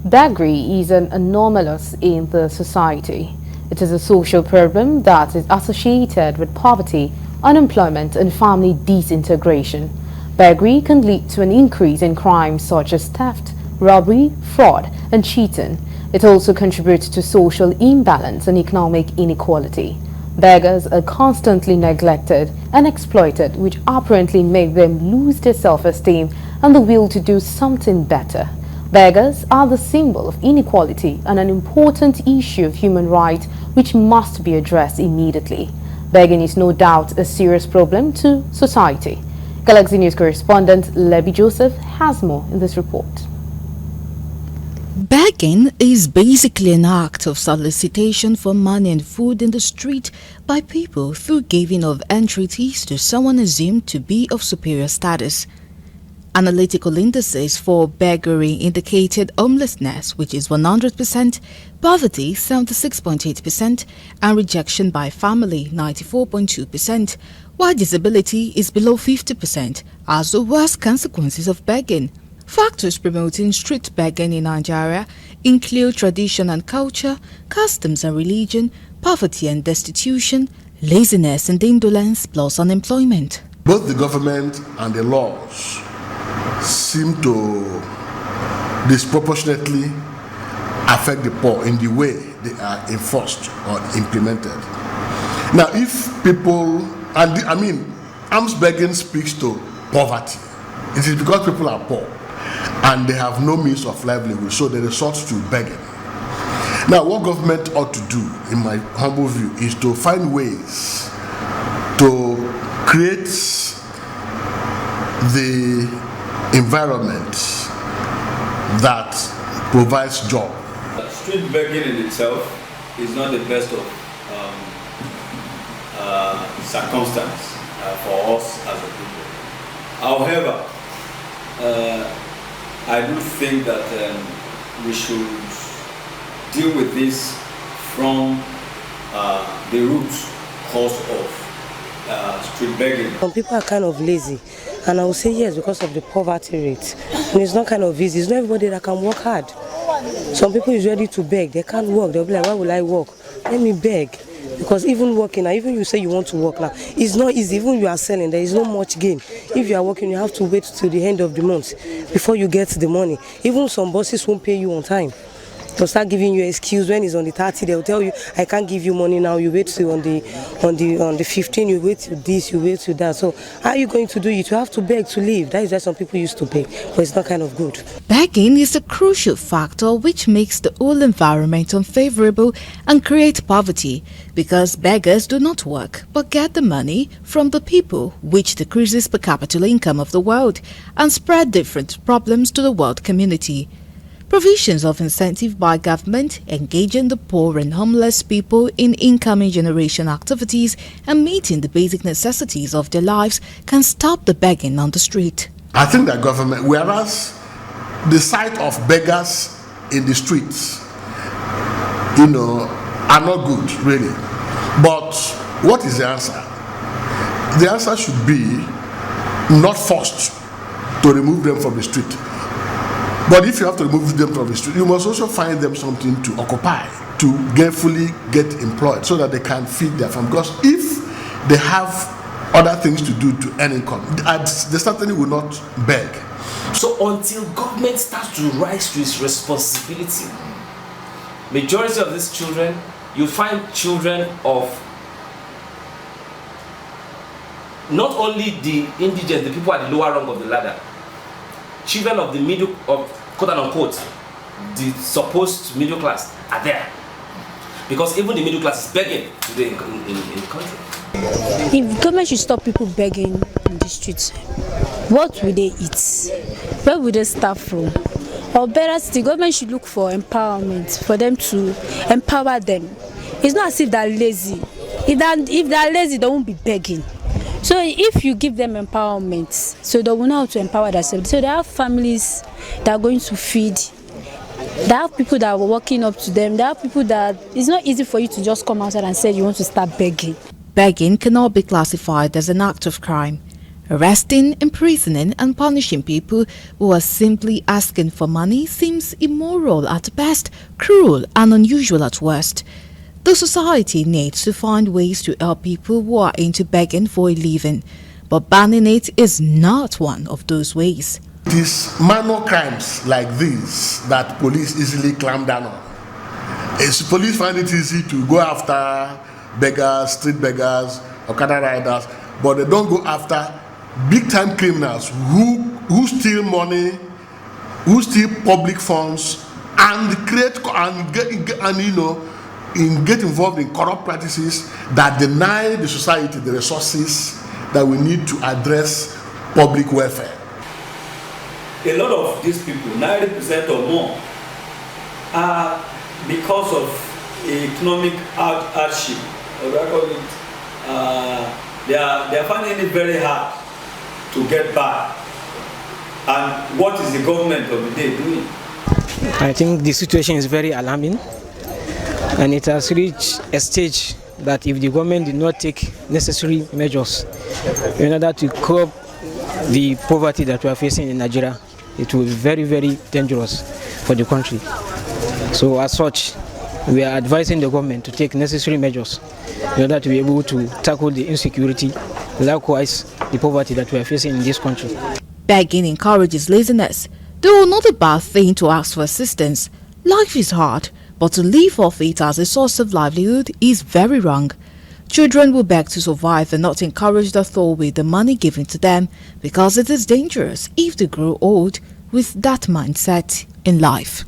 Beggary is an anomalous in the society. It is a social problem that is associated with poverty, unemployment and family disintegration. Beggary can lead to an increase in crimes such as theft, robbery, fraud and cheating. It also contributes to social imbalance and economic inequality. Beggars are constantly neglected and exploited, which apparently make them lose their self-esteem and the will to do something better. Beggars are the symbol of inequality and an important issue of human rights which must be addressed immediately. Begging is no doubt a serious problem to society. Galaxy News correspondent Lebby Joseph has more in this report. Begging is basically an act of solicitation for money and food in the street by people through giving of entreaties to someone assumed to be of superior status. Analytical indices for beggary indicated homelessness, which is 100%, poverty 76.8%, and rejection by family 94.2%, while disability is below 50% as the worst consequences of begging. Factors promoting street begging in Nigeria include tradition and culture, customs and religion, poverty and destitution, laziness and indolence, plus unemployment. Both the government and the laws seem to disproportionately affect the poor in the way they are enforced or implemented. Now, if people, alms begging speaks to poverty. It is because people are poor and they have no means of livelihood, so they resort to begging. Now, what government ought to do, in my humble view, is to find ways to create the environment that provides job. Street begging in itself is not the best of circumstance for us as a people. However, I do think that we should deal with this from the root cause of street begging. Some people are kind of lazy, and I will say yes because of the poverty rate. And it's not kind of easy. It's not everybody that can work hard. Some people is ready to beg. They can't work. They'll be like, why will I work? Let me beg. Because even working now, even you say you want to work now, it's not easy. Even you are selling, there is not much gain. If you are working, you have to wait till the end of the month before you get the money. Even some bosses won't pay you on time. They'll start giving you an excuse. When it's on the 30, they'll tell you, I can't give you money now. You wait till on the 15, you wait till this, you wait till that. So how are you going to do it? You have to beg to live. That is why some people used to beg, but it's not kind of good. Begging is a crucial factor which makes the whole environment unfavorable and create poverty, because beggars do not work but get the money from the people, which decreases per capita income of the world and spread different problems to the world community. Provisions of incentive by government engaging the poor and homeless people in incoming generation activities and meeting the basic necessities of their lives can stop the begging on the street. I think that government, whereas the sight of beggars in the streets, are not good, really. But what is the answer? The answer should be not forced to remove them from the street. But if you have to remove them from the street, you must also find them something to occupy, to gainfully get employed so that they can feed their family. Because if they have other things to do to earn income, they certainly will not beg. So until government starts to rise to its responsibility, majority of these children, you find children of not only the indigent, the people at the lower rung of the ladder, children of the middle, of quote unquote, the supposed middle class are there. Because even the middle class is begging today in the country. If government should stop people begging in the streets, what will they eat? Where will they start from? Or better still, government should look for empowerment, for them to empower them. It's not as if they're lazy. If they're lazy, they won't be begging. So if you give them empowerment, so they will know how to empower themselves. So they have families that are going to feed. They have people that are working up to them. They have people that it's not easy for you to just come outside and say you want to start begging. Begging cannot be classified as an act of crime. Arresting, imprisoning and punishing people who are simply asking for money seems immoral at best, cruel and unusual at worst. The society needs to find ways to help people who are into begging for a living, but banning it is not one of those ways. It is minor crimes like these that police easily clamp down on. Police find it easy to go after beggars, street beggars, Okada riders, but they don't go after big-time criminals who steal money, who steal public funds, and get involved in corrupt practices that deny the society the resources that we need to address public welfare. A lot of these people, 90% or more, are because of economic hardship, or I call it, they are finding it very hard to get by. And what is the government of the day doing? I think the situation is very alarming, and it has reached a stage that if the government did not take necessary measures in order to curb the poverty that we are facing in Nigeria, it will be very, very dangerous for the country. So as such, we are advising the government to take necessary measures in order to be able to tackle the insecurity, likewise the poverty that we are facing in this country. Begging encourages laziness, though not a bad thing to ask for assistance. Life is hard, but to live off it as a source of livelihood is very wrong. Children will beg to survive and not encouraged or throw away the money given to them because it is dangerous if they grow old with that mindset in life.